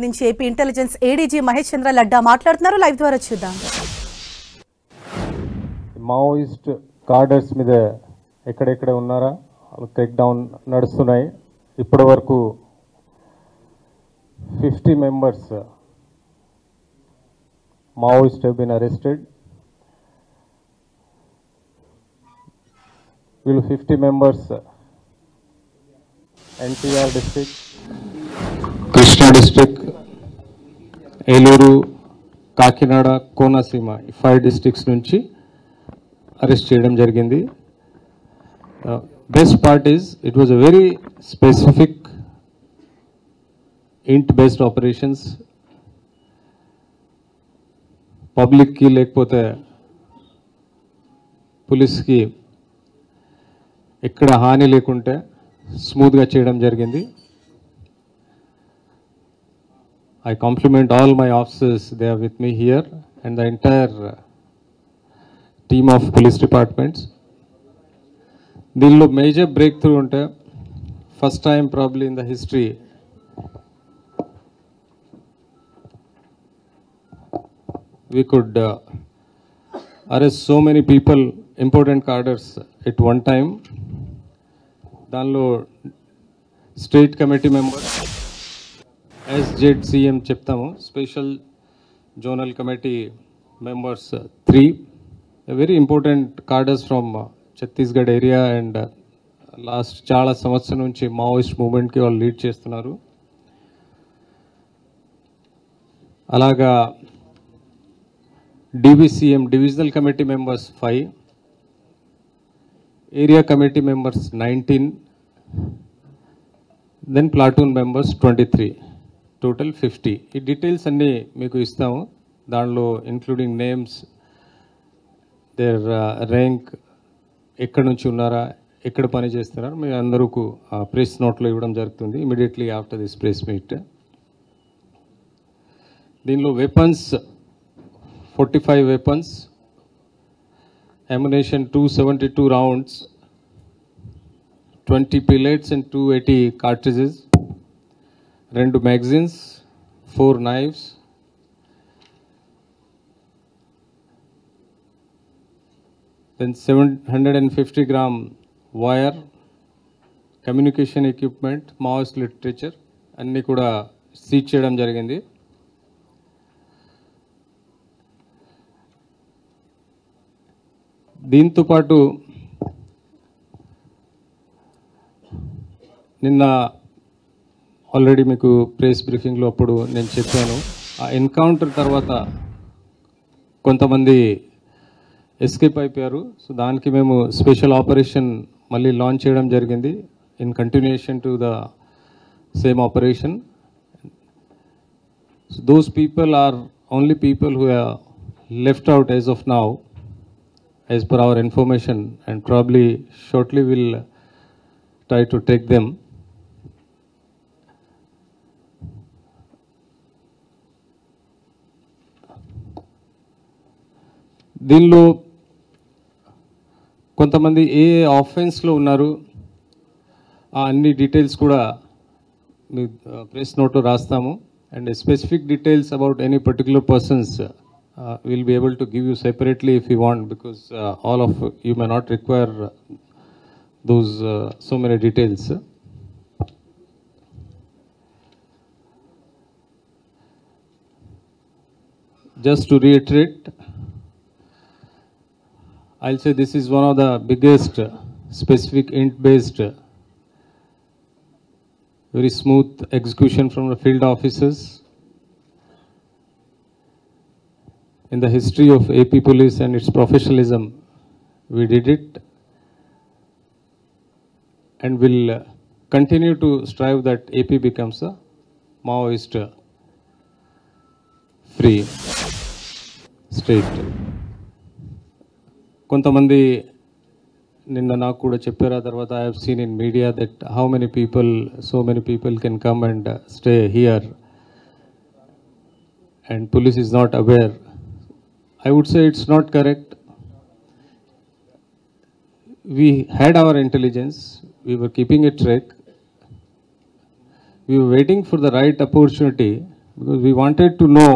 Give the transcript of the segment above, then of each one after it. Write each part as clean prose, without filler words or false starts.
నుంచి AP intelligence ADG Mahesh చంద్ర లడ్డా మాట్లాడుతున్నారు. Live ద్వారా చూద్దాం. మావోయిస్ట్ కార్డర్స్ మీద ఎక్కడెక్కడ ఉన్నారా వాళ్ళు క్రేక్ డౌన్ నడుస్తున్నాయి. ఇప్పటి వరకు 50 members Maoists have been arrested. Will 50 members NTR district, Krishna district, Eluru, Kakinada, Konasima, 5 districts nunchi arrest cheyadam jarigindi. Best part is it was a very specific int based operations. Public ki lekapothe police ki ekkada haani lekunte smooth ga cheyadam jarigindi. I compliment all my officers, they are with me here, and the entire team of police departments. దీనిలో major break through ఉంటే first time probably in the history we could arrest so many people, important cadres at one time. దానిలో state committee members SZCM చెప్తాము, special zonal committee members 3, very important కార్డర్స్ from Chhattisgarh area and last చాలా సంవత్సరం నుంచి Maoist మూవ్మెంట్కి వాళ్ళు lead చేస్తున్నారు. అలాగా DBCM divisional committee members 5, area committee members 19, then platoon members 23, total 50. ఈ details అన్నీ మీకు ఇస్తాము. దానిలో ఇంక్లూడింగ్ నేమ్స్, దేర్ ర్యాంక్, ఎక్కడి నుంచి ఉన్నారా, ఎక్కడ పని చేస్తున్నారు, మీ అందరూ ప్రెస్ నోట్లో ఇవ్వడం జరుగుతుంది immediately after this press meet. దీనిలో weapons 45 weapons, ammunition 272 rounds, 20 pellets and 280 cartridges, 2 magazines, 4 knives, then 750 gram wire, communication equipment, Maoist literature అన్నీ కూడా సీజ్ చేయడం జరిగింది. దీంతో పాటు నిన్న ఆల్రెడీ మీకు ప్రెస్ బ్రీఫింగ్లో అప్పుడు నేను చెప్పాను, ఆ ఎన్కౌంటర్ తర్వాత కొంతమంది ఎస్కేప్ అయిపోయారు. సో దానికి మేము స్పెషల్ ఆపరేషన్ మళ్ళీ లాంచ్ చేయడం జరిగింది in continuation to the same operation. So those people are only people who are left out as of now as per our information, and probably shortly we'll try to take them. దీనిలో కొంతమంది ఏ ఆఫెన్స్లో ఉన్నారు ఆ అన్ని details కూడా మీ press నోట్లో రాస్తాము. And specific details about any particular persons we'll be able to give you separately if you want, because all of you may not require those so many details. Just to reiterate, I'll say this is one of the biggest specific int based very smooth execution from the field officers in the history of AP police and its professionalism. We did it and will continue to strive that AP becomes a Maoist free state. కొంతమంది నిన్న నాకు కూడా చెప్పారు. ఆ తర్వాత I have seen in media that how many people, so many people can come and stay here and police is not aware. I would say it's not correct. We had our intelligence, we were keeping a track, we were waiting for the right opportunity because we wanted to know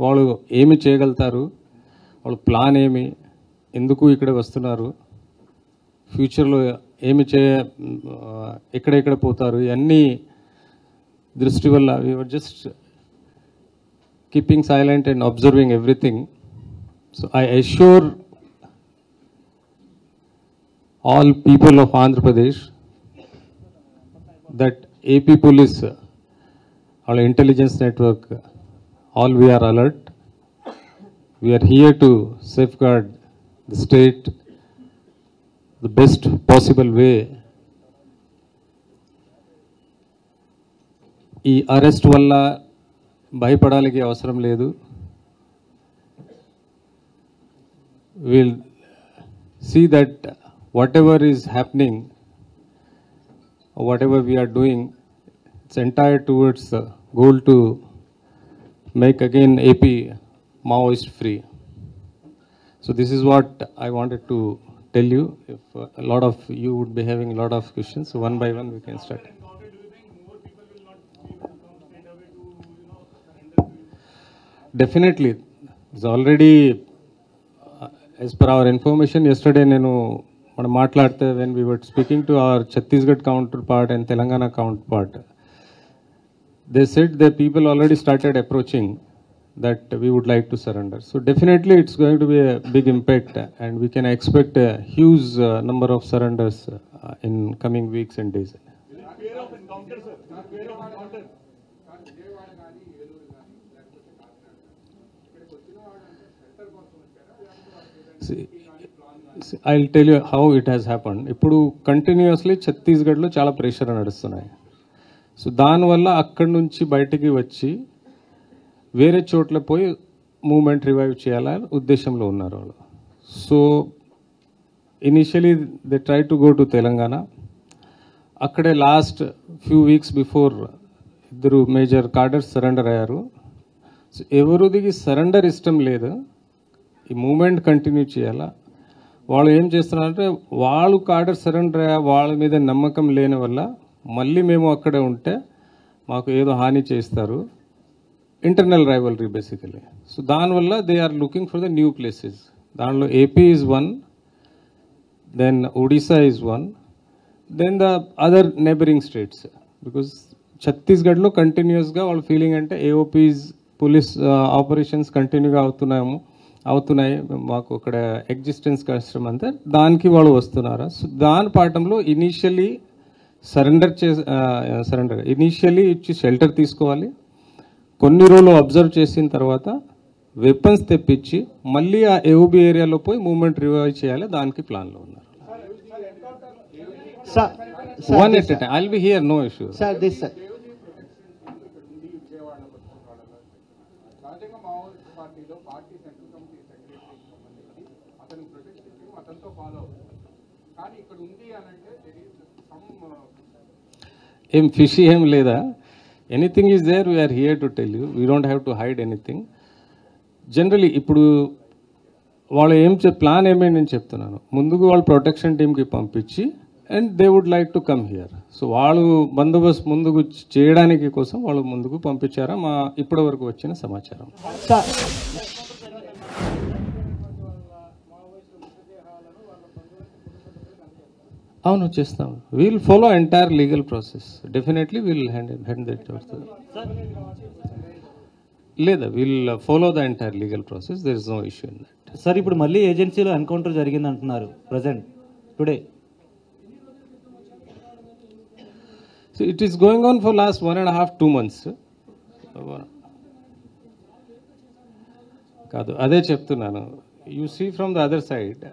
వాళ్ళు ఏమి చేయగలుగుతారు, వాళ్ళ plan ఏమి, ఎందుకు ఇక్కడ వస్తున్నారు, ఫ్యూచర్లో ఏమి ఎక్కడెక్కడ పోతారు, ఇవన్నీ దృష్టి వల్ల we were just keeping silent and observing everything. So I assure all people of Andhra Pradesh that AP Police, our intelligence network, all we are alert. We are here to safeguard the state the best possible way. ఈ arrest వల్ల భయపడాలికి అవసరం లేదు. We'll see that whatever is happening, or whatever we are doing, it's entire towards the goal to make again AP Maoist free. So this is what I wanted to tell you. If a lot of you would be having a lot of questions, so one by one we can start. Definitely, it's already as per our information yesterday nenu మనం మాట్లాడితే when we were speaking to our Chhattisgarh counterpart and Telangana counterpart, they said the people already started approaching that we would like to surrender. So definitely it's going to be a big impact and we can expect a huge number of surrenders in coming weeks and days. I'll tell you how it has happened. ఇప్పుడు continuously ఛత్తీస్గఢ్లో చాలా pressure నడుస్తున్నాయి. So దానివల్ల అక్కడి నుంచి బయటికి వచ్చి వేరే చోట్ల పోయి మూమెంట్ రివైవ్ చేయాలని ఉద్దేశంలో ఉన్నారు వాళ్ళు. So initially they try to go to Telangana. అక్కడే లాస్ట్ ఫ్యూ వీక్స్ బిఫోర్ ఇద్దరు మేజర్ కార్డర్స్ సరెండర్ అయ్యారు. సో ఎవరిదికి సరెండర్ ఇష్టం లేదు, ఈ మూమెంట్ కంటిన్యూ చేయాలా. వాళ్ళు ఏం చేస్తున్నారంటే వాళ్ళు కార్డర్ సరెండర్ వాళ్ళ మీద నమ్మకం లేని వల్ల మళ్ళీ మేము అక్కడే ఉంటే మాకు ఏదో హాని చేస్తారు, ఇంటర్నల్ రైవలరీ బేసికలీ. సో దానివల్ల they are looking for the new places. దానిలో AP is one, then Odisha is one, then the other neighbouring states. Because ఛత్తీస్గఢ్లో కంటిన్యూస్గా వాళ్ళ ఫీలింగ్ అంటే ఏఓపీస్ పోలీస్ ఆపరేషన్స్ కంటిన్యూగా అవుతున్నాయి, మాకు అక్కడ ఎగ్జిస్టెన్స్ కష్టం అంతా, దానికి వాళ్ళు వస్తున్నారా. సో దాని పాఠంలో ఇనీషియలీ ఇనీషియలీ ఇచ్చి షెల్టర్ తీసుకోవాలి, కొన్ని రోజులు అబ్జర్వ్ చేసిన తర్వాత వెపన్స్ తెప్పించి మళ్ళీ ఆ ఏఓబి ఏరియాలో పోయి మూవ్మెంట్ రివైవ్ చేయాలి, దానికి ప్లాన్లో ఉన్నారు. One at a time. I'll be here, no issue. Sir, this sir. ఏం ఫిషీ ఏం లేదా, anything is there, we're here to tell you, we don't have to hide anything. Generally ఇప్పుడు వాళ్ళు ప్లాన్ ఏమేమి నేను చెప్తున్నాను, ముందుకు వాళ్ళు ప్రొటెక్షన్ టీమ్కి పంపించి and they would like to come here. So వాళ్ళు బందోబస్తు ముందుకు చేయడానికి కోసం వాళ్ళు ముందుకు పంపించారా మా ఇప్పటి వరకు వచ్చిన సమాచారం. అవును చేస్తాం, we'll follow entire legal process, definitely we'll hand that లేదా we'll follow the entire legal process, there is no issue in that. Sir ఇప్పుడు మళ్ళీ ఏజెన్సీలో ఎన్కౌంటర్ జరిగింది అంటున్నారు present today. So it is going on for last 1.5-2 months. కాదు అదే చెప్తున్నాను, you see from the other side,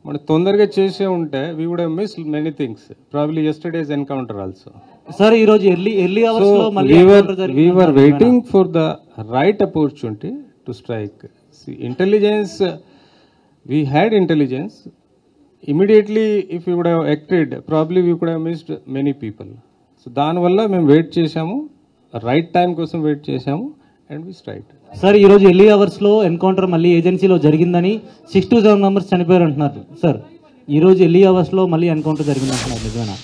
మనం తొందరగా చేసే ఉంటే we would have missed many things, probably yesterday's encounter also. Sir ఈ రోజు ఎర్లీ అవర్స్ లో మళ్ళీ we were waiting for the right opportunity to strike. See, intelligence, we had intelligence. Immediately if we would have acted, probably we could have missed many people. So దానివల్ల మేము wait చేసాము, right time కోసం wait చేసాము and we strike. Sir ఈ రోజు early hours లో encounter మళ్ళీ ఏజెన్సీలో జరిగిందని 6 to 7 మెంబర్స్ చనిపోయారు అంటున్నారు. సార్ ఈ రోజు ఎర్లీ అవర్స్ లో మళ్ళీ ఎన్కౌంటర్ జరిగింది అంటున్నారు, నిజమేనా?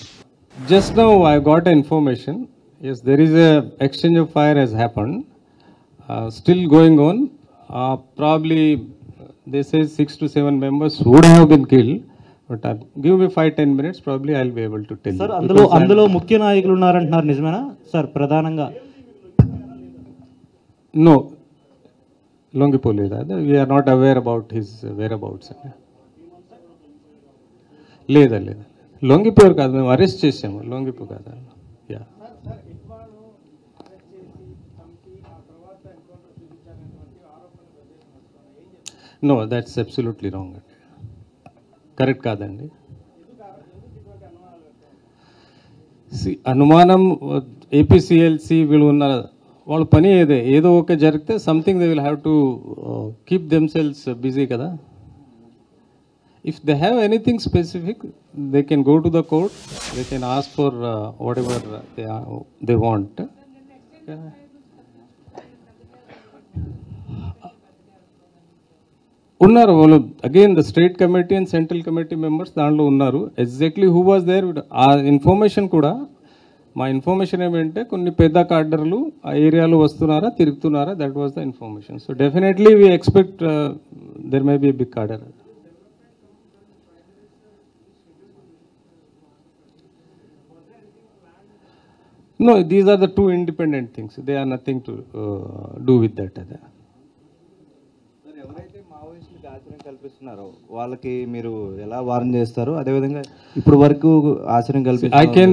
Just now I got information, yes there is a exchange of fire has happened. still going on. Probably they say 6 to 7 members would have been killed, but give me 5-10 minutes, probably I'll be able to tell sir you. అందులో ముఖ్య నాయకులు ఉన్నారంటున్నారు, నిజమేనా sir? ప్రధానంగా No, Longipoli, we are not aware about his whereabouts. లేదా లొంగిపోర్ కాదు, మేము arrest చేసాము, లొంగిపో కాదు. Yeah, no, that's absolutely wrong అండి, కరెక్ట్ కాదండి. అనుమానం ఏపీసీఎల్సీ వీళ్ళు ఉన్న వాళ్ళ పని ఏదో ఒక జరిగితే something they will have to keep themselves busy కదా. If they have anything specific, they can go to the court, they can ask for whatever they want. ఉన్నారు వాళ్ళు, again the state committee and central committee members దాంట్లో ఉన్నారు. Exactly who was there, ఆ information కూడా, మా information ఏమంటే కొన్ని పెద్ద కార్డర్లు ఆ ఏరియాలో వస్తున్నారా, తిరుగుతున్నారా, that was the information. So definitely we expect there may be a big cadre. No, these are the two independent things. They are nothing to do with that. ఎవరైతే మావోయిస్టులకు ఆశ్రయం కల్పిస్తున్నారో వాళ్ళకి మీరు ఎలా వార్న్ చేస్తారు? అదేవిధంగా ఇప్పుడు వరకు ఆశ్రయం I can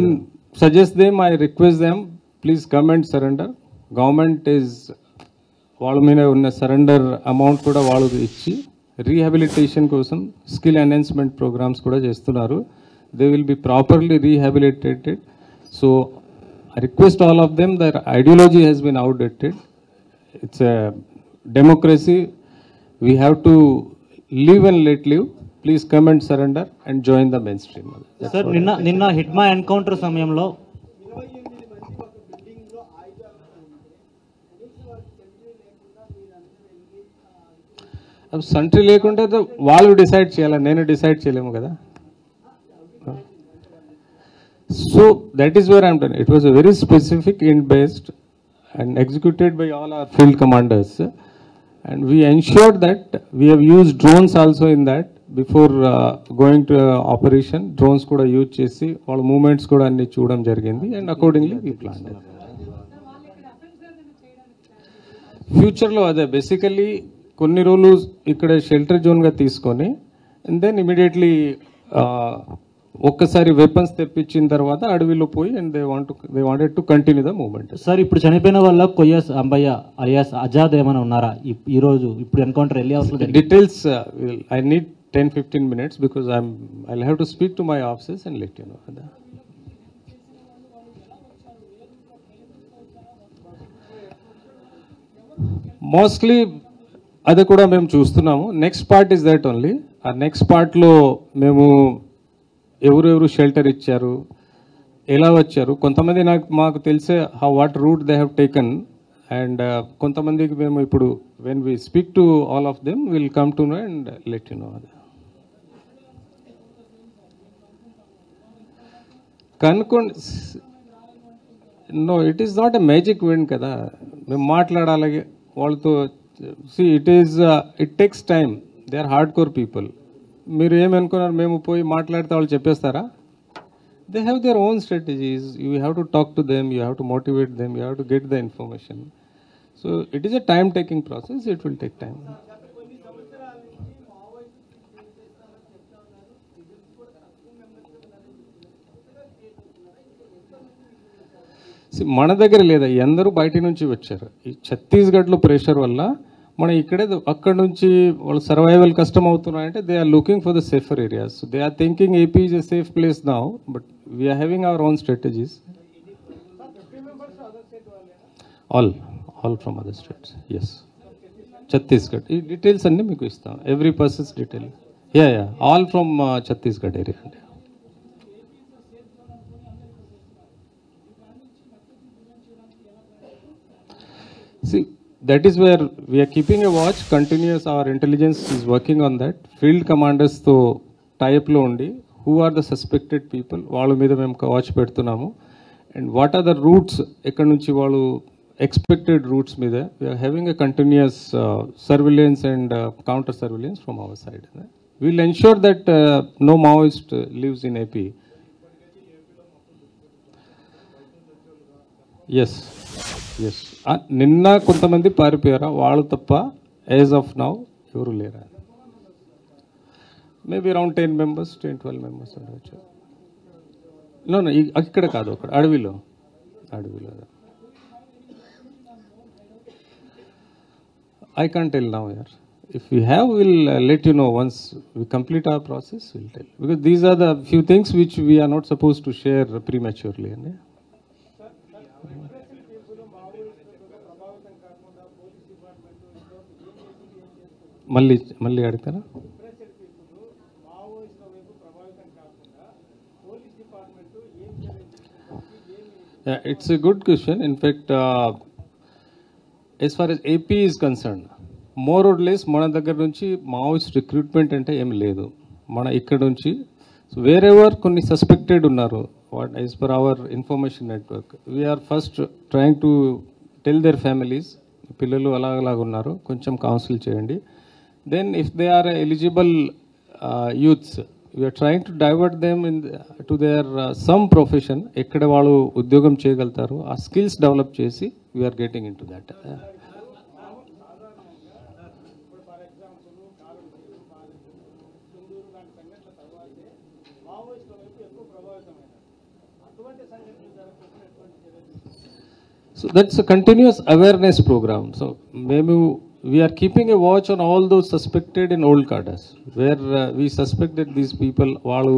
suggest them, I request them, please come and surrender. Government is వాళ్ళ మీద ఉన్న సరెండర్ అమౌంట్ కూడా వాళ్ళు ఇచ్చి రీహాబిలిటేషన్ కోసం స్కిల్ ఎన్హాన్స్మెంట్ ప్రోగ్రామ్స్ కూడా చేస్తున్నారు. They will be properly rehabilitated. So I request all of them, their ideology has been outdated. It's a democracy. We have to live and let live. Please come and surrender and join the mainstream. Sir నిన్న Hidma encounter సమయంలో సంట్రీ లేకుంటే వాళ్ళు decide చేయాలి, నేను decide చేయలేము కదా. So that is where I am done. It was a very specific int-based and executed by all our field commanders, and we ensured that we have used drones also in that before going to operation. Drones kuda use chesi all movements kuda anni chudam jarigindi, and accordingly we planned it. Future lo ade basically konni rolu ikkada shelter zone ga తీసుకొని and then immediately ఒక్కసారి weapons తెప్పించిన తర్వాత అడవిలో పోయి and they wanted to continue the movement. Sir ఇప్పుడు చనిపోయిన వాళ్ళ కొయ్యస్ Ambaiah alias Azad ఏమైనా ఉన్నారా ఈ రోజు ఇప్పుడు ఎన్కౌంటర్ వెళ్ళి అవసరం? Details I need 10-15 minutes because I'll have to speak to my officers and let you know. Mostly అది కూడా మేము చూస్తున్నాము. Next part is that only. ఆ నెక్స్ట్ పార్ట్లో మేము ఎవరెవరు షెల్టర్ ఇచ్చారు, ఎలా వచ్చారు, కొంతమంది మాకు తెలిసే what route they have taken, and కొంతమందికి మేము ఇప్పుడు when we speak to all of them will come to know and let you know. కనుకోండి, no it is not a magic wand కదా, మేము మాట్లాడాలి వాళ్ళతో. It takes time, they are hard core people. మీరు ఏమనుకున్నారు మేము పోయి మాట్లాడితే వాళ్ళు చెప్పేస్తారా? They have their own strategies. You have to talk to them, you have to motivate them, you have to get the information. So it is a time taking process, it will take time. మన దగ్గర లేదా, అందరూ బయట నుంచి వచ్చారు. ఈ ఛత్తీస్గఢ్లో pressure వల్ల మనం ఇక్కడే అక్కడ నుంచి వాళ్ళు సర్వైవల్ కష్టం అవుతున్నాయంటే they are looking for the safer areas. They are thinking AP is a safe place now, but we're having our own strategies. All from other states, yes. Chhattisgarh ఈ డీటెయిల్స్ అన్నీ మీకు ఇస్తాం, every person's detail. Ya all from Chhattisgarh area అండి. See, that is where we are keeping a watch, continuous, our intelligence is working on that. Field commanders తో టైప్లో ఉండి who are the suspected people వాళ్ళ మీద మేము వాచ్ పెడుతున్నాము. And what are the routes, ఎక్కడి నుంచి వాళ్ళు expected routes మీద we are having a continuous surveillance and counter surveillance from our side. We'll ensure that no Maoist lives in AP. Yes, yes. నిన్న కొంతమంది పారిపోయారా, వాళ్ళు తప్ప యాజ్ ఆఫ్ నౌ ఎవరు లేరా? మేబీ అరౌండ్ 10 members, 10-12 members ఉండవచ్చు. No ఇక్కడ కాదు, అక్కడ అడవిలో. I can't tell now, yaar. If we have, we'll let you know once we complete our process. We'll tell, because these are the few things which we are not supposed to share prematurely. మళ్ళీ అడుగుతారా? It's a good question. In fact, as far as AP is concerned, more or less మన దగ్గర నుంచి Maoist recruitment అంటే ఏం లేదు. మన ఇక్కడ నుంచి వేరెవర్ కొన్ని సస్పెక్టెడ్ ఉన్నారు, what as per our information network, we're first trying to tell their families, పిల్లలు అలాగలాగా ఉన్నారు, కొంచెం కౌన్సిల్ చేయండి. Then if they are eligible youths, we're trying to divert them to their some profession, ఎక్కడ వాళ్ళు ఉద్యోగం చేయగలుగుతారు, ఆ స్కిల్స్ డెవలప్ చేసి we're getting into that. So that's a continuous awareness program. So maybe we are keeping a watch on all those suspected in old cadres, where we suspect that these people వాళ్ళు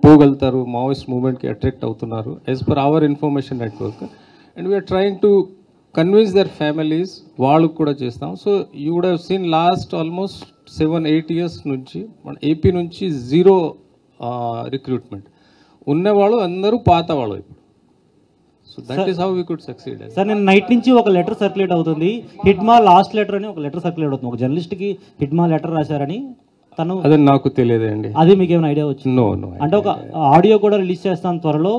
పోగలుగుతారు, Maoist మూవ్మెంట్కి attract అవుతున్నారు, as per our information network, and we are trying to convince their families, వాళ్ళు కూడా చేస్తాం. So you would have seen last almost 7-8 years నుంచి మన AP నుంచి zero recruitment, ఉన్నవాళ్ళు అందరూ పాత వాళ్ళు ఇప్పుడు. So that is how we could succeed. Sir, నేను నైట్ నుంచి ఒక లెటర్ సర్క్యులేట్ అవుతుంది, హిడ్మా లాస్ట్ లెటర్ అని ఒక లెటర్ సర్క్యులేట్ అవుతుంది, ఒక జర్నలిస్ట్కి హిడ్మా లెటర్ రాశారని తను, అదే నాకు తెలియదండి. అది మీకు ఏమైనా ఐడియా వచ్చింది? నో, అంటే ఒక ఆడియో కూడా రిలీజ్ చేస్తాను త్వరలో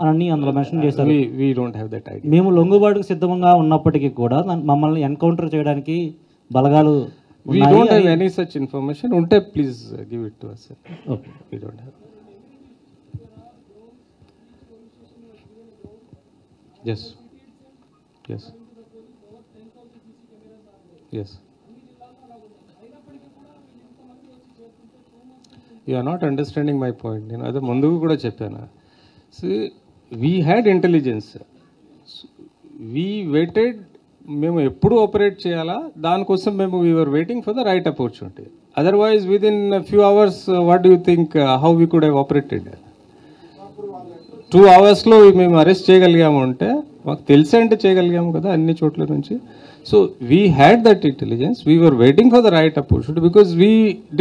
అని అందులో మెన్షన్ చేశారు. We don't have that idea. మేము లొంగుబాటుకు సిద్ధంగా ఉన్నప్పటికీ కూడా మమ్మల్ని ఎన్కౌంటర్ చేయడానికి బలగాలు We don't have any such information. ఉంటే please give it to us. Okay. We don't have. Yes. Yes. Yes. You are not understanding my point. నేను అదే ముందుకు కూడా చెప్పాను. See, we had intelligence. We waited. మేము ఎప్పుడు ఆపరేట్ చేయాలా దానికోసం మేము we were waiting for the right opportunity. Otherwise, within a few hours, what do you think how we could have operated? 2 hours మేము అరెస్ట్ చేయగలిగాము అంటే మాకు తెలిసి అంటే చేయగలిగాము కదా అన్ని చోట్ల నుంచి. So we had that intelligence, we were waiting for the right opportunity, because we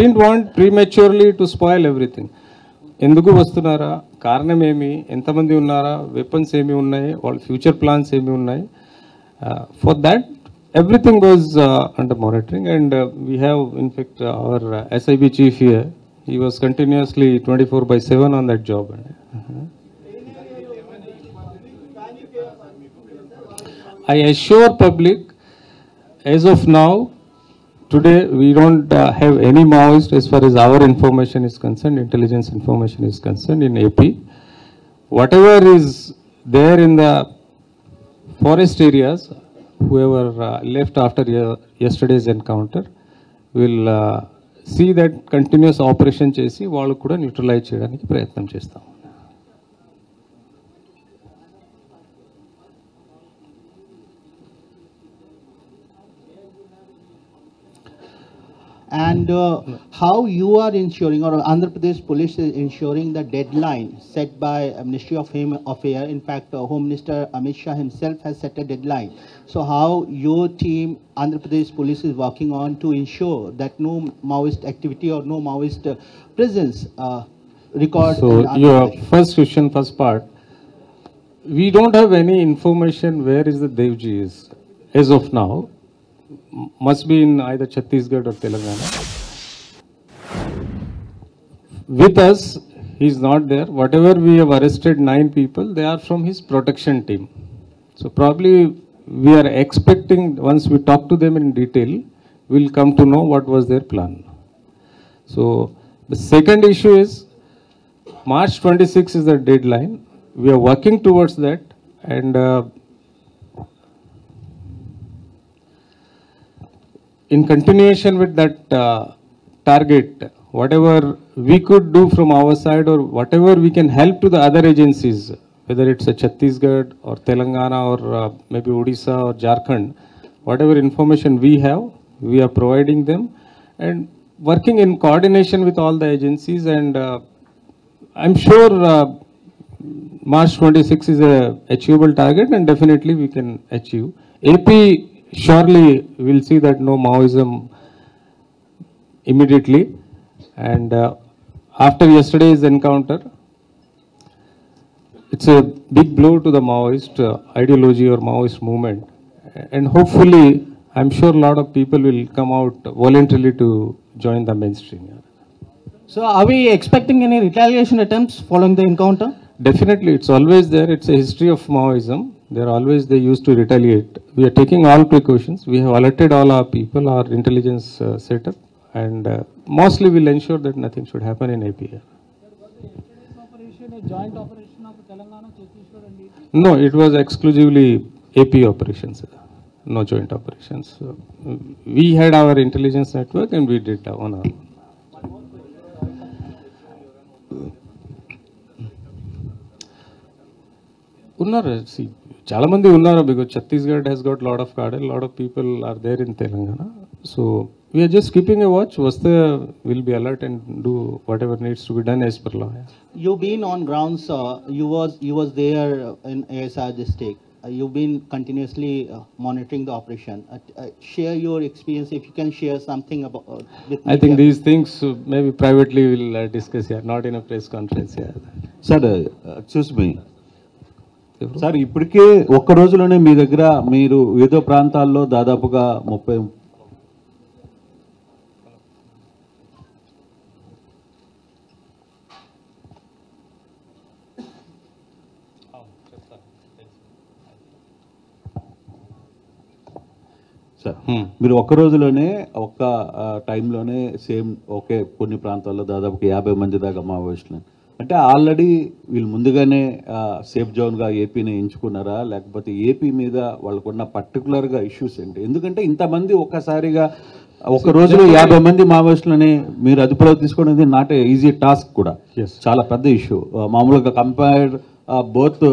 didn't want prematurely to spoil everything. ఎందుకు వస్తున్నారా, కారణం ఏమి, ఎంతమంది ఉన్నారా, వెపన్స్ ఏమి ఉన్నాయి, వాళ్ళ ఫ్యూచర్ ప్లాన్స్ ఏమి ఉన్నాయి. For that everything was under monitoring, and we have in fact our SIB chief here, he was continuously 24/7 on that job. I assure public, as of now, today we don't have any Maoist as far as our information is concerned, intelligence information is concerned in AP. Whatever is there in the forest areas, whoever left after yesterday's encounter will see that continuous operation చేసి వాళ్ళు కూడా neutralise చేయడానికి ప్రయత్నం చేస్తాం. And how you are ensuring, or Andhra Pradesh Police is ensuring the deadline set by Ministry of Home Affairs. In fact, Home Minister Amit Shah himself has set a deadline. So how your team, Andhra Pradesh Police, is working on to ensure that no Maoist activity or no Maoist presence record. So your first question, first part, we don't have any information where is the Devji is as of now. Must be in either Chhattisgarh or Telangana. With us, he is not there. Whatever we have arrested 9 people, they are from his protection team. So probably we are expecting, once we talk to them in detail, we'll come to know what was their plan. So the second issue is March 26 is the deadline. We are working towards that, and in continuation with that target, whatever we could do from our side or whatever we can help to the other agencies, whether it's a Chhattisgarh or Telangana or maybe Odisha or Jharkhand, whatever information we have, we are providing them and working in coordination with all the agencies, and I'm sure March 26 is a achievable target and definitely we can achieve. AP surely will see that no Maoism immediately, and after yesterday's encounter, it's a big blow to the Maoist ideology or Maoist movement, and hopefully I'm sure a lot of people will come out voluntarily to join the mainstream. So are we expecting any retaliation attempts following the encounter? Definitely, it's always there. It's a history of Maoism. They used to retaliate. We are taking all precautions. We have alerted all our people, our intelligence setup, and mostly we'll ensure that nothing should happen in AP. No, it was exclusively AP operations, no joint operations. So, we had our intelligence network and we did on our own. See, చాలా మంది ఉన్నారు, because Chhattisgarh has got a lot of cadre, a lot of people are there in Telangana. So we are just keeping a watch. We'll be alert and do whatever needs to be done as per law. You've been on ground, sir. You was there in ASR district. You've been continuously monitoring the operation. Share your experience, if you can share something about. I think these things maybe privately we'll discuss here, not in a press conference here. Sir excuse me sir, ఇప్పటికే ఒక్క రోజులోనే మీ దగ్గర మీరు వివిధ ప్రాంతాల్లో దాదాపుగా 30 sir మీరు ఒక్క రోజులోనే ఒక్క టైంలోనే సేమ్ ఒకే కొన్ని ప్రాంతాల్లో దాదాపు 50 మంది దాకా మావోయిస్టులు, అంటే ఆల్రెడీ వీళ్ళు ముందుగానే సేఫ్ జోన్గా ఏపీని ఎంచుకున్నారా, లేకపోతే ఏపీ మీద వాళ్ళకున్న పర్టికులర్గా ఇష్యూస్ ఏంటి? ఎందుకంటే ఇంతమంది ఒక్కసారిగా ఒక రోజులో 50 మంది మావోయిస్టులని మీరు అదుపులోకి తీసుకోవడం నాట్ ఈజీ టాస్క్ కూడా, చాలా పెద్ద ఇష్యూ. మామూలుగా కంపేర్డ్ బోత్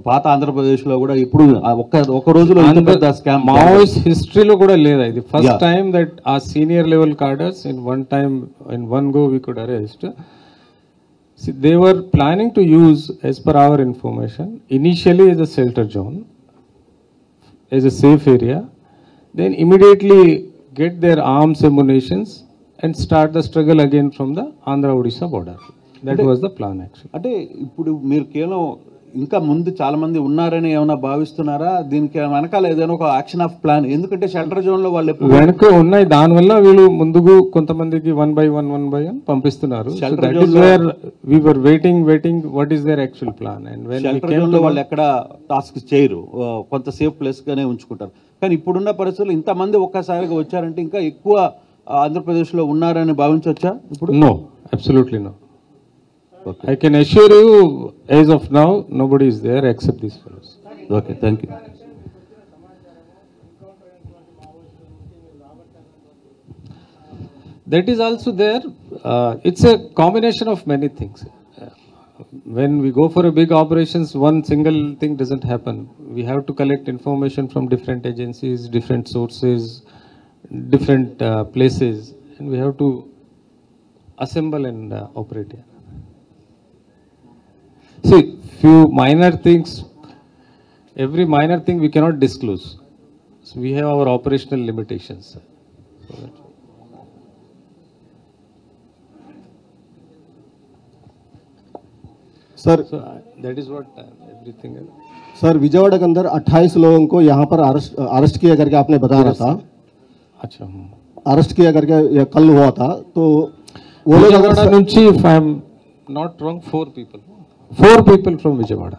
పాత ఆంధ్రప్రదేశ్లో కూడా ఇప్పుడు ఒక రోజులో మావోయిస్ట్ హిస్టరీలో కూడా లేదా ఇది ఫస్ట్ టైం దట్ ఆ senior level కార్డర్స్ in one go we could arrest. See, they were planning to use, as per our information, initially as a shelter zone, as a safe area, then immediately get their arms, ammunitions, and start the struggle again from the Andhra-Odisha border. That was the plan actually. అంటే ఇప్పుడు మీరు కేవలం ఇంకా ముందు చాలా మంది ఉన్నారని ఏమైనా భావిస్తున్నారా? దీనికి వెనకాల ఏదైనా ఒక యాక్షన్ ఆఫ్ ప్లాన్? ఎందుకంటే షెల్టర్ జోన్ లో వాళ్ళు వెనక ఉన్నాయి, దానివల్ల వీళ్ళు ముందుకు కొంతమందికి 1 by 1 పంపిస్తున్నారు. We were waiting what is their actual plan, and when shelter zone లో వాళ్ళు ఎక్కడ టాస్క్ చేయరు, కొంత సేఫ్ ప్లేస్ గానే ఉంచుకుంటారు. కానీ ఇప్పుడున్న పరిస్థితుల్లో ఇంతమంది ఒక్కసారిగా వచ్చారంటే ఇంకా ఎక్కువ ఆంధ్రప్రదేశ్ లో ఉన్నారని భావించవచ్చా ఇప్పుడు? No, absolutely no. I can assure you, as of now, nobody is there except these fellows. Okay, thank you. That is also there. It's a combination of many things. When we go for a big operations, one single thing doesn't happen. We have to collect information from different agencies, different sources, different places, and we have to assemble and operate here. See, few minor things, every minor thing we cannot disclose. So we have our operational limitations. Sir, that is what everything is. Sir, Vijayawada के अंदर 28 लोगों को यहाँ पर arrest किया करके आपने बता रहा था. अच्छा, अरेस्ट किया करके ये कल हुआ था, तो वो लोग अगर if I am not wrong, 4 people from Vijayawada.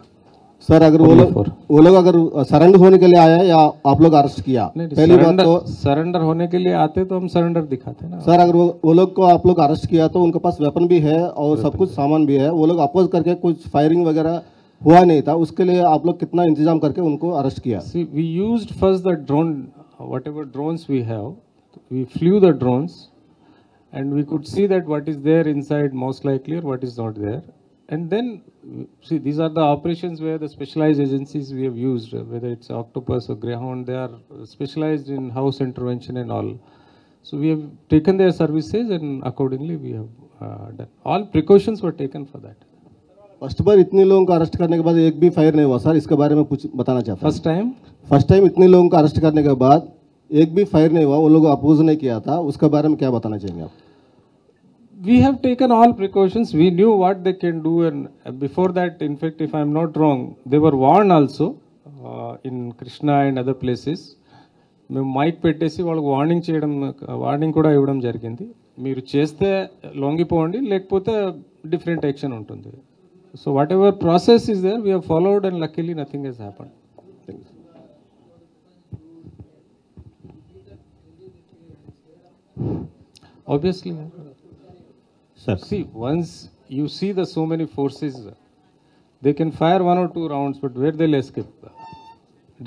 Sir अगर वो लोग अगर सरेंडर होने के लिए आया या आप लोग अरेस्ट किया? पहली बात तो सरेंडर होने के लिए आते तो हम सरेंडर दिखाते ना। सर अगर वो लोग को आप लोग अरेस्ट किया तो उनके पास वेपन भी है और सब कुछ सामान भी है, वो लोग अपोज करके कुछ फायरिंग वगैरह हुआ नहीं था, उसके लिए आप लोग कितना इंतजाम करके उनको अरेस्ट किया? See, we used first the drone, whatever drones we have, we flew the drones and we could see that what is there inside most likely or what is not there. And then, see, these are the operations where the specialized agencies we have used, whether it's Octopus or Greyhound, they are specialized in house intervention and all. So we have taken their services and accordingly we have done. All precautions were taken for that. First बार इतने लोगों को arrest करने के बाद एक भी fire नहीं हुआ सर, इसके बारे में कुछ बताना चाहता हूं। फर्स्ट टाइम इतने लोगों को अरेस्ट करने के बाद एक भी फायर नहीं हुआ, वो लोग अपोज नहीं किया था, उसके बारे में क्या बताना चाहेंगे आप? We have taken all precautions. We knew what they can do, and before that, in fact, if I am not wrong, they were warned also in Krishna and other places. మేము మైక్ పెట్టేసి వాళ్ళకి warning కూడా ఇవ్వడం జరిగింది. మీరు చేస్తే లొంగిపోండి, లేకపోతే డిఫరెంట్ యాక్షన్ ఉంటుంది. So whatever process is there we have followed and luckily nothing has happened. Obviously, sir. See, once you see the so many forces, they can fire 1 or 2 rounds, but where they'll escape?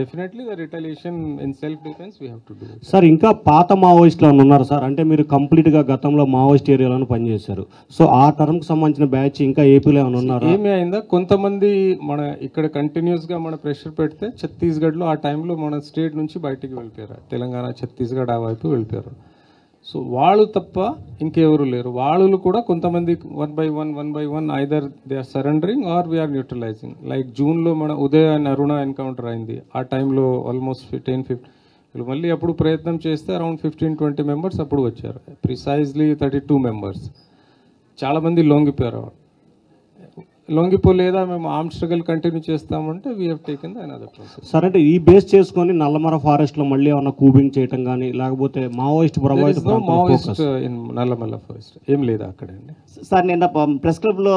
Definitely, the retaliation in self-defense we have to do. Sir ఇంకా పాత మావోయిస్టులు ఉన్నారు sir, అంటే మీరు కంప్లీట్గా గతంలో Maoist ఏరియాలో పనిచేశారు, సో ఆ టర్మ్కి సంబంధించిన బ్యాచ్ ఇంకా ఏపీలో ఏమైనా ఉన్నారు? ఏమీ అయిందా? కొంతమంది మన ఇక్కడ కంటిన్యూస్గా మన ప్రెషర్ పెడితే ఛత్తీస్గఢ్లో ఆ టైంలో మన స్టేట్ నుంచి బయటికి వెళ్ళిపోయారు, తెలంగాణ ఛత్తీస్గఢ్ ఆ వైపు వెళ్ళిపోయారు. సో వాళ్ళు తప్ప ఇంకెవరు లేరు. వాళ్ళు కూడా కొంతమంది one by one either they are surrendering or we're neutralising. Like జూన్లో మన ఉదయ్ అండ్ అరుణ ఎన్కౌంటర్ అయింది, ఆ టైంలో ఆల్మోస్ట్ 10-15 మళ్ళీ అప్పుడు ప్రయత్నం చేస్తే అరౌండ్ 15-20 మెంబర్స్ అప్పుడు వచ్చారు, ప్రిసైజ్లీ 32 మెంబర్స్. చాలామంది లొంగిపోయారు. లొంగిపోలేదా మేము ఆర్మ్ స్ట్రగల్ కంటిన్యూ చేస్తామంటే we have taken the another process. Sir అంటే ఈ బేస్ చేసుకొని నల్లమర ఫారెస్ట్ లో మళ్ళీ ఏమన్నా కూబింగ్ చేయటం కానీ లేకపోతే Maoist Maoist in Nallamala forest ఏం లేదా అక్కడండి? సార్ నిన్న ప్రెస్ క్లబ్ లో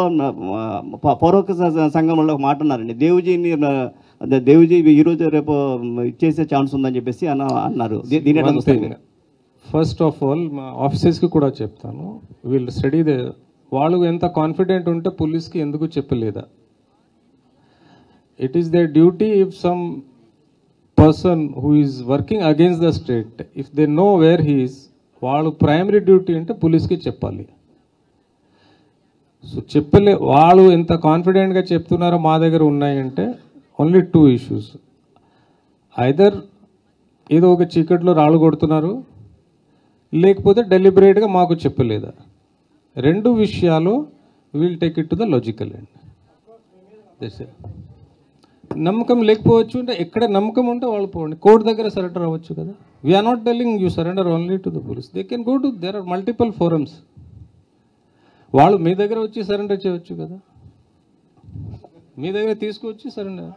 పౌరక సంఘంలో మాట అన్నారండి, దేవుజీ ఈరోజు రేపు ఇచ్చేసే ఛాన్స్ ఉందని చెప్పేసి అన్నారు. ఫస్ట్ ఆఫ్ ఆల్ మా ఆఫీసర్స్కి కూడా చెప్తాను, వీళ్ళు స్టడీ వాళ్ళు ఎంత కాన్ఫిడెంట్ ఉంటే పోలీస్కి ఎందుకు చెప్పలేదా? It is their duty if some person who is working against the state, if they know where he is, వాళ్ళు ప్రైమరీ డ్యూటీ అంటే పోలీస్కి చెప్పాలి. సో వాళ్ళు ఎంత కాన్ఫిడెంట్గా చెప్తున్నారో మా దగ్గర ఉన్నాయంటే ఓన్లీ 2 ఇష్యూస్. ఐదర్ ఏదో ఒక చీకట్లో రాళ్ళు కొడుతున్నారు, లేకపోతే డెలిబరేట్గా మాకు చెప్పలేదా. 2 విషయాలు will take it to the logical end. నమ్మకం లేకపోవచ్చు అంటే ఎక్కడ నమ్మకం ఉంటే వాళ్ళు పోండి, కోర్టు దగ్గర సరెండర్ అవ్వచ్చు కదా. We're not telling you surrender only to the police, they can go to there are multiple forums. వాళ్ళు మీ దగ్గర వచ్చి సరెండర్ చేయవచ్చు కదా, మీ దగ్గర తీసుకొచ్చి సరెండర్.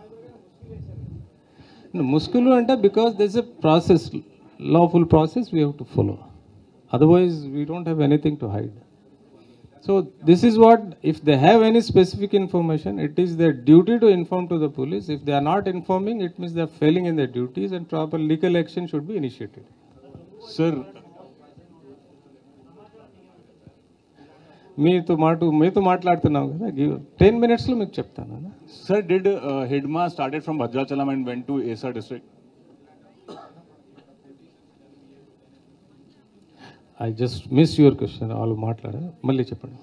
ముస్కులు అంటే because this a process, lawful process we have to follow, otherwise we don't have anything to hide. So this is what, if they have any specific information, it is their duty to inform to the police. If they are not informing, it means they are failing in their duties and proper legal action should be initiated. Sir, మీతో మాట్లాడుతున్నాం కదా, 10 minutes లో మీకు చెప్తాను. Sir, did Hidma started from Bhadrachalam and went to Esa district? I just missed your question. వాళ్ళు మాట్లాడారు, మళ్ళీ చెప్పండి.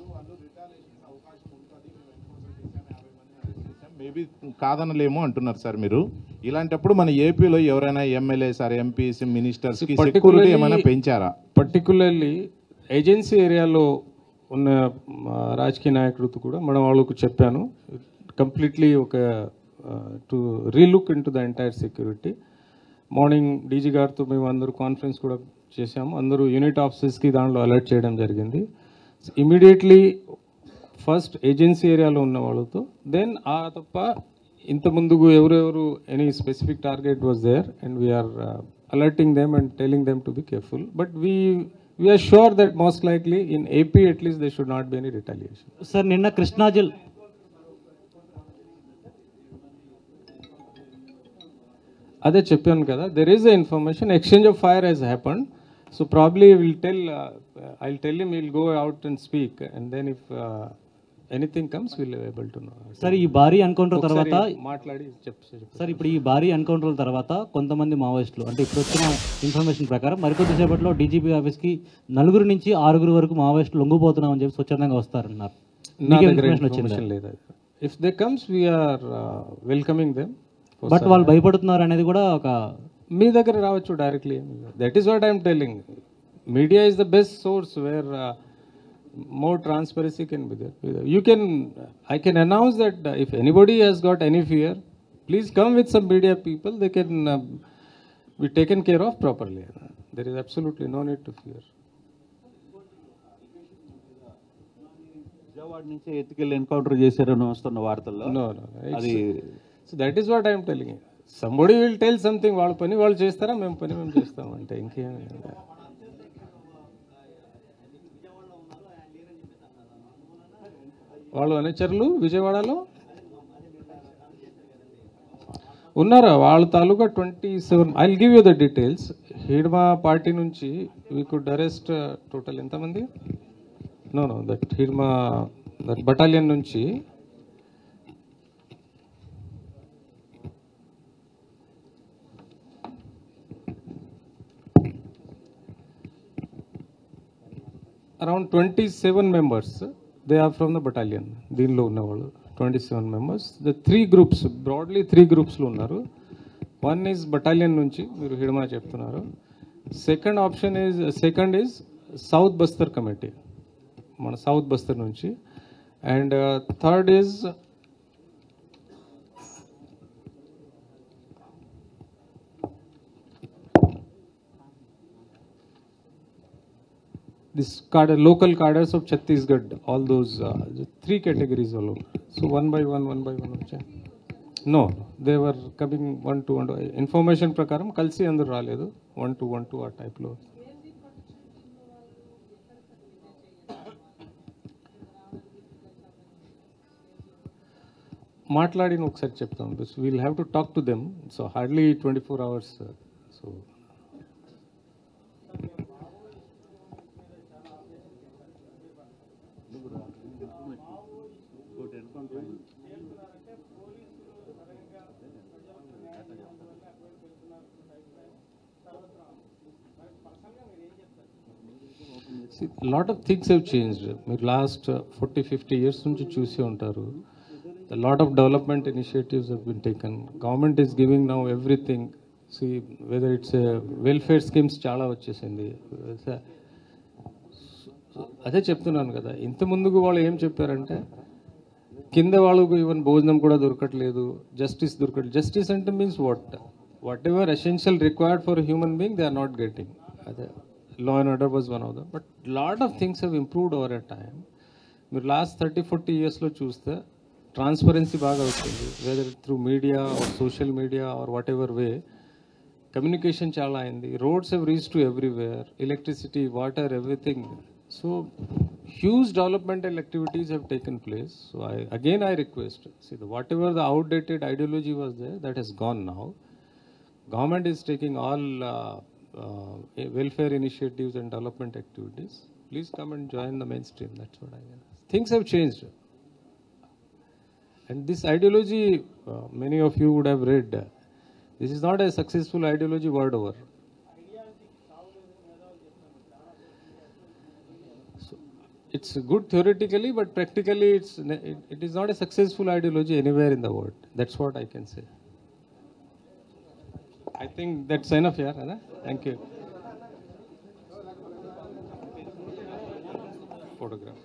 మేబీ కాదనలేమో అంటున్నారు సార్ మీరు. ఇలాంటప్పుడు మన ఏపీలో ఎవరైనా ఎమ్మెల్యేస్ ఆర్ ఎంపీస్ మినిస్టర్స్ కి సెక్యూరిటీ ఏమైనా పెంచారా? పర్టికులర్లీ ఏజెన్సీ ఏరియాలో ఉన్న రాజకీయ నాయకులతో కూడా మనం వాళ్ళకు చెప్పాను, కంప్లీట్లీ ఒక to relook in to the entire security. Morning DG గారితో మేము అందరూ కాన్ఫరెన్స్ కూడా చేశాము, అందరూ యూనిట్ ఆఫీసర్స్కి దాంట్లో అలర్ట్ చేయడం జరిగింది. ఇమీడియట్లీ ఫస్ట్ ఏజెన్సీ ఏరియాలో ఉన్న వాళ్ళతో, దెన్ ఆ తప్ప ఇంత ముందుకు ఎవరెవరు any specific target was there and we're alerting them and telling them to be careful. But we are sure that most likely in AP at least there should not be any retaliation. Sir నిన్న కృష్ణా జిల్లా అదే చెప్పాను కదా, there is a information exchange of fire has happened. So probably we'll tell, I'll tell him he'll go out and speak, and then if anything comes, we'll be able to know. Sir ఈ భారీ encounter తర్వాత మాట్లాడి sir ఇప్పుడు ఈ భారీ encounter తర్వాత కొంతమంది మావోయిస్టులు అంటే ఇప్పుడు వచ్చిన ఇన్ఫర్మేషన్ ప్రకారం మరికొద్ది సేపట్లో డీజీపీ ఆఫీస్కి 4 నుంచి 6 వరకు మావోయిస్టులు లొంగిపోతున్నామని చెప్పి స్వచ్ఛందంగా వస్తారన్నారు. ఇన్ఫర్మేషన్ లేదు. If they comes we're welcoming them. But వాళ్ళు భయపడుతున్నారు అనేది కూడా ఒక మీ దగ్గర రావచ్చు directly. That is what I'm telling. Media is the best source where more transparency can be there. I can announce that if anybody has got any fear, please come with some media people. They can be taken care of properly. There is absolutely no need to fear. Vijayawada నుంచి ఎత్తుకెళ్ళి encounter చేశారని వస్తున్న వార్తల్లో. No. So that is what I am telling you. Somebody will tell something. వాళ్ళు పని వాళ్ళు చేస్తారా, మేము పని మేము చేస్తాం అంటే ఇంకేం. వాళ్ళు అనుచరులు విజయవాడలో ఉన్నారా? వాళ్ళ తాలూకా 27. I will give you the details. Hidma party నుంచి వీ కుడ్ అరెస్ట్ టోటల్ ఎంతమంది? Know that Hidma that battalion నుంచి around 27 members. They are from the battalion. దీనిలో ఉన్నవాళ్ళు 27 members. The 3 groups, broadly 3 groups లో ఉన్నారు. One is battalion నుంచి మీరు హిడ్మా చెప్తున్నారు. Second is South Bastar Committee, మన South Bastar నుంచి. And third is this local cadres of Chhattisgarh, all those 3 categories all over. So one by one. No, they were coming one to one. Information prakaram kalsi andaru raaledu, one to ఆ type లో. మాట్లాడిన ఒకసారి చెప్తాం. We'll have to talk to them. So hardly 24 hours. So see, a lot of things have changed. Last 40-50 years నుంచి చూసి ఉంటారు. A lot of development initiatives have been taken. Government is giving now everything. See, whether it's a welfare schemes చాలా వచ్చేసింది. అదే చెప్తున్నాను కదా, ఇంత ముందుకు వాళ్ళు ఏం చెప్పారంటే కింద వాళ్ళకు ఈవెన్ భోజనం కూడా దొరకట్లేదు, జస్టిస్ అంటే means whatever essential required for human being they are not getting. అదే law and order was one of them. But lot of things have improved over a time. మీరు లాస్ట్ 30-40 ఇయర్స్లో చూస్తే transparency బాగా వచ్చింది. Whether through media or social media or whatever way వే, కమ్యూనికేషన్ చాలా అయింది. Roads have reach to everywhere, electricity, water, everything. So huge developmental activities have taken place. So I request, see, whatever the outdated ideology was there, that has gone now. Government is taking all welfare initiatives and development activities. Please come and join the mainstream. That's what I mean. Things have changed. And this ideology, many of you would have read, this is not a successful ideology word over. So, it's good theoretically, but practically it is not a successful ideology anywhere in the world. That's what I can say. I think that's enough here. Right? Thank you. Photograph.